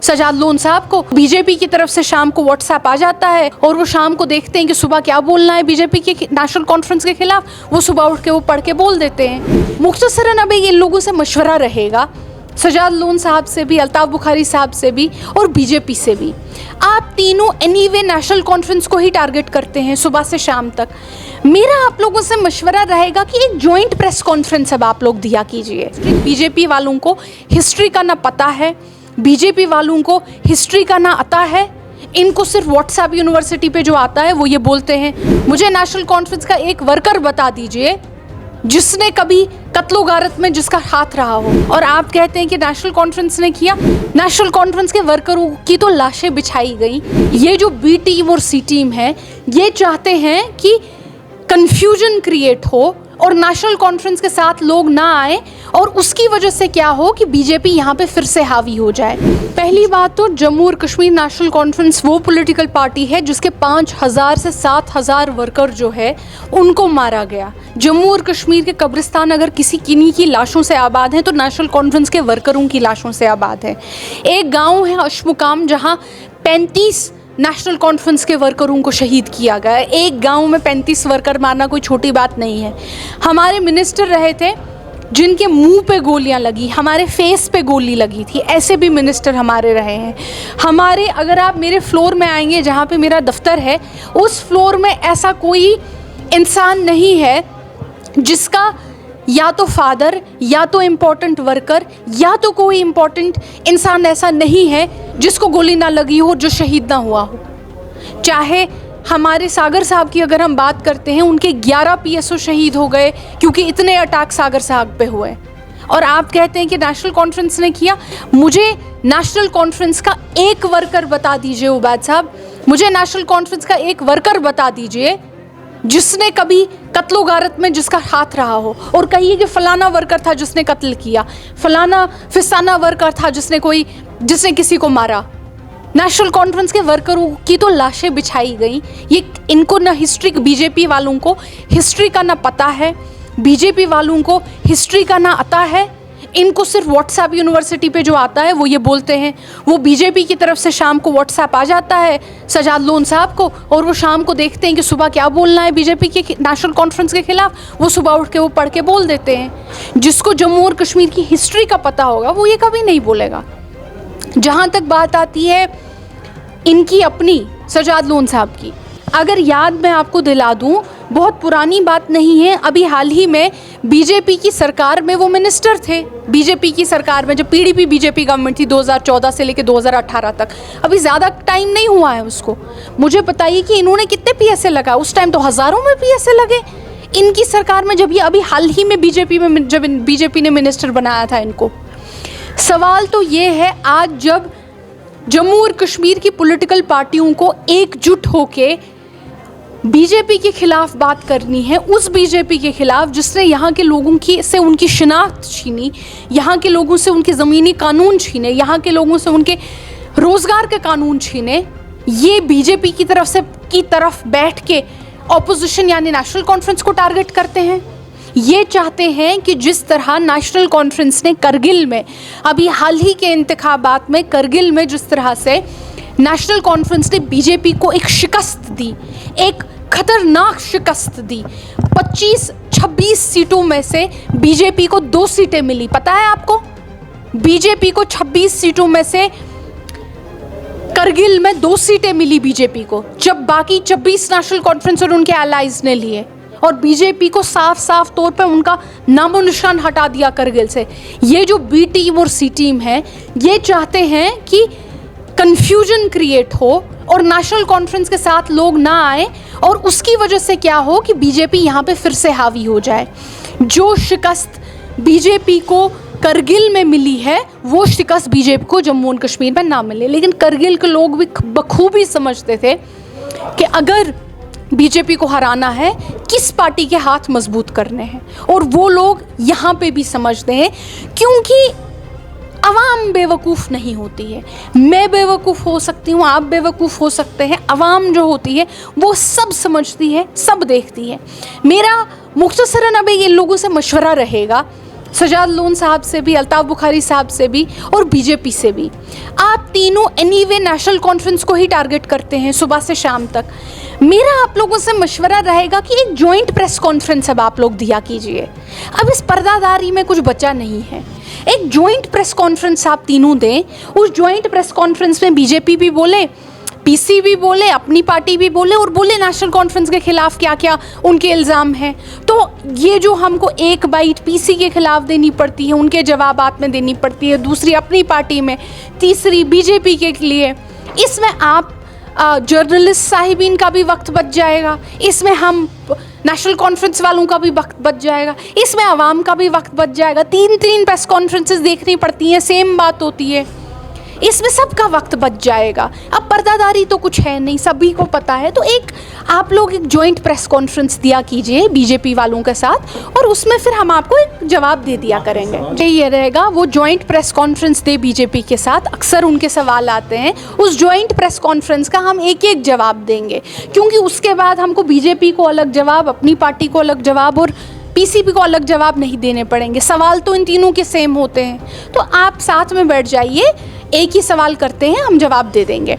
Sajjad loan साहब को BJP की तरफ से शाम को व्हाट्सएप आ जाता है और वो शाम को देखते हैं कि सुबह क्या बोलना है बीजेपी के नेशनल कॉन्फ्रेंस के खिलाफ, वो सुबह उठ के वो पढ़ के बोल देते हैं। मुख्तसरन अब इन लोगों से मशवरा रहेगा, सजाद लोन साहब से भी, अल्ताफ बुखारी साहब से भी और बीजेपी से भी। आप तीनों एनीवे नेशनल कॉन्फ्रेंस को ही टारगेट करते हैं सुबह से शाम तक। मेरा आप लोगों से मशवरा रहेगा कि एक जॉइंट प्रेस कॉन्फ्रेंस अब आप लोग दिया कीजिए। बीजेपी वालों को हिस्ट्री का ना पता है, बीजेपी वालों को हिस्ट्री का ना आता है। इनको सिर्फ व्हाट्सएप यूनिवर्सिटी पे जो आता है वो ये बोलते हैं, मुझे नेशनल कॉन्फ्रेंस का एक वर्कर बता दीजिए जिसने कभी कत्लो गारत में जिसका हाथ रहा हो। और आप कहते हैं कि नेशनल कॉन्फ्रेंस ने किया। नेशनल कॉन्फ्रेंस के वर्करों की तो लाशें बिछाई गई। ये जो बी टीम और सी टीम है ये चाहते हैं कि कंफ्यूजन क्रिएट हो और नेशनल कॉन्फ्रेंस के साथ लोग ना आए और उसकी वजह से क्या हो कि बीजेपी यहाँ पे फिर से हावी हो जाए। पहली बात तो जम्मू और कश्मीर नेशनल कॉन्फ्रेंस वो पॉलिटिकल पार्टी है जिसके 5,000 से 7,000 वर्कर जो है उनको मारा गया। जम्मू और कश्मीर के कब्रिस्तान अगर किसी किन्हीं की लाशों से आबाद हैं तो नेशनल कॉन्फ्रेंस के वर्करों की लाशों से आबाद है। एक गाँव है अशमुकाम जहाँ 35 नेशनल कॉन्फ्रेंस के वर्करों को शहीद किया गया। एक गांव में 35 वर्कर मारना कोई छोटी बात नहीं है। हमारे मिनिस्टर रहे थे जिनके मुंह पे गोलियां लगी, हमारे फेस पे गोली लगी थी, ऐसे भी मिनिस्टर हमारे रहे हैं। हमारे अगर आप मेरे फ्लोर में आएंगे जहां पे मेरा दफ्तर है, उस फ्लोर में ऐसा कोई इंसान नहीं है जिसका या तो फादर या तो इम्पोर्टेंट वर्कर या तो कोई इम्पोर्टेंट इंसान ऐसा नहीं है जिसको गोली ना लगी हो, जो शहीद ना हुआ हो। चाहे हमारे सागर साहब की अगर हम बात करते हैं, उनके 11 पीएसओ शहीद हो गए क्योंकि इतने अटैक सागर साहब पे हुए। और आप कहते हैं कि नेशनल कॉन्फ्रेंस ने किया। मुझे नेशनल कॉन्फ्रेंस का एक वर्कर बता दीजिए उबैद साहब, मुझे नेशनल कॉन्फ्रेंस का एक वर्कर बता दीजिए जिसने कभी कत्लो गारत में जिसका हाथ रहा हो और कहिए कि फलाना वर्कर था जिसने कत्ल किया, फलाना फिसाना वर्कर था जिसने किसी को मारा। नेशनल कॉन्फ्रेंस के वर्करों की तो लाशें बिछाई गई। ये इनको ना हिस्ट्री, बीजेपी वालों को हिस्ट्री का ना पता है, बीजेपी वालों को हिस्ट्री का ना आता है। इनको सिर्फ व्हाट्सएप यूनिवर्सिटी पे जो आता है वो ये बोलते हैं। वो बीजेपी की तरफ से शाम को व्हाट्सएप आ जाता है सजाद लोन साहब को और वो शाम को देखते हैं कि सुबह क्या बोलना है बीजेपी के नेशनल कॉन्फ्रेंस के खिलाफ, वो सुबह उठ के वो पढ़ के बोल देते हैं। जिसको जम्मू और कश्मीर की हिस्ट्री का पता होगा वो ये कभी नहीं बोलेगा। जहाँ तक बात आती है इनकी अपनी सजाद लोन साहब की, अगर याद मैं आपको दिला दूं, बहुत पुरानी बात नहीं है, अभी हाल ही में बीजेपी की सरकार में वो मिनिस्टर थे। बीजेपी की सरकार में जब पीडीपी बीजेपी गवर्नमेंट थी 2014 से लेकर 2018 तक, अभी ज़्यादा टाइम नहीं हुआ है उसको। मुझे बताइए कि इन्होंने कितने पीएसए लगा? उस टाइम तो हज़ारों में पीएसए लगे इनकी सरकार में, जब ये अभी हाल ही में जब बीजेपी ने मिनिस्टर बनाया था इनको। सवाल तो ये है, आज जब जम्मू और कश्मीर की पॉलिटिकल पार्टियों को एकजुट होके बीजेपी के खिलाफ बात करनी है, उस बीजेपी के खिलाफ जिसने यहाँ के लोगों की से उनकी शिनाख्त छीनी, यहाँ के लोगों से उनके ज़मीनी कानून छीने, यहाँ के लोगों से उनके रोज़गार के कानून छीने, ये बीजेपी की तरफ बैठ के ऑपोजिशन यानी नेशनल कॉन्फ्रेंस को टारगेट करते हैं। ये चाहते हैं कि जिस तरह नेशनल कॉन्फ्रेंस ने करगिल में, अभी हाल ही के इंतखाबात में करगिल में जिस तरह से नेशनल कॉन्फ्रेंस ने बीजेपी को एक शिकस्त दी, एक खतरनाक शिकस्त दी। 25-26 सीटों में से बीजेपी को 2 सीटें मिली। पता है आपको, बीजेपी को 26 सीटों में से करगिल में 2 सीटें मिली बीजेपी को, जब बाकी 26 नेशनल कॉन्फ्रेंस और उनके एलाइज ने लिए। और बीजेपी को साफ साफ तौर पे उनका नामो निशान हटा दिया करगिल से। ये जो बी टीम और सी टीम है ये चाहते हैं कि कंफ्यूजन क्रिएट हो और नेशनल कॉन्फ्रेंस के साथ लोग ना आए और उसकी वजह से क्या हो कि बीजेपी यहाँ पे फिर से हावी हो जाए। जो शिकस्त बीजेपी को करगिल में मिली है वो शिकस्त बीजेपी को जम्मू और कश्मीर में ना मिले। लेकिन करगिल के लोग भी बखूबी समझते थे कि अगर बीजेपी को हराना है किस पार्टी के हाथ मजबूत करने हैं, और वो लोग यहाँ पे भी समझते हैं क्योंकि अवाम बेवकूफ़ नहीं होती है। मैं बेवकूफ़ हो सकती हूँ, आप बेवकूफ़ हो सकते हैं, अवाम जो होती है वो सब समझती है, सब देखती है। मेरा मुख्तसरन अब इन लोगों से मशवरा रहेगा, सजाद लोन साहब से भी, अल्ताफ़ बुखारी साहब से भी और बीजेपी से भी। आप तीनों एनीवे नेशनल कॉन्फ्रेंस को ही टारगेट करते हैं सुबह से शाम तक। मेरा आप लोगों से मशवरा रहेगा कि एक जॉइंट प्रेस कॉन्फ्रेंस अब आप लोग दिया कीजिए। अब इस पर्दादारी में कुछ बचा नहीं है। एक जॉइंट प्रेस कॉन्फ्रेंस आप तीनों दें। उस जॉइंट प्रेस कॉन्फ्रेंस में बीजेपी भी बोले, पीसी भी बोले, अपनी पार्टी भी बोले और बोले नेशनल कॉन्फ्रेंस के खिलाफ क्या क्या उनके इल्ज़ाम हैं। तो ये जो हमको एक बाइट पीसी के खिलाफ देनी पड़ती है, उनके जवाबात में देनी पड़ती है, दूसरी अपनी पार्टी में, तीसरी बीजेपी के लिए, इसमें आप जर्नलिस्ट साहिबीन का भी वक्त बच जाएगा, इसमें हम नेशनल कॉन्फ्रेंस वालों का भी वक्त बच जाएगा, इसमें आवाम का भी वक्त बच जाएगा। 3 प्रेस कॉन्फ्रेंसेस देखनी पड़ती हैं, सेम बात होती है, इसमें सबका वक्त बच जाएगा। अब पर्दादारी तो कुछ है नहीं, सभी को पता है। तो एक आप लोग एक जॉइंट प्रेस कॉन्फ्रेंस दिया कीजिए बीजेपी वालों के साथ और उसमें फिर हम आपको एक जवाब दे दिया करेंगे। ये रहेगा, वो जॉइंट प्रेस कॉन्फ्रेंस दे बीजेपी के साथ। अक्सर उनके सवाल आते हैं, उस जॉइंट प्रेस कॉन्फ्रेंस का हम एक एक जवाब देंगे, क्योंकि उसके बाद हमको बीजेपी को अलग जवाब, अपनी पार्टी को अलग जवाब और पीसीबी को अलग जवाब नहीं देने पड़ेंगे। सवाल तो इन तीनों के सेम होते हैं। तो आप साथ में बैठ जाइए, एक ही सवाल करते हैं, हम जवाब दे देंगे।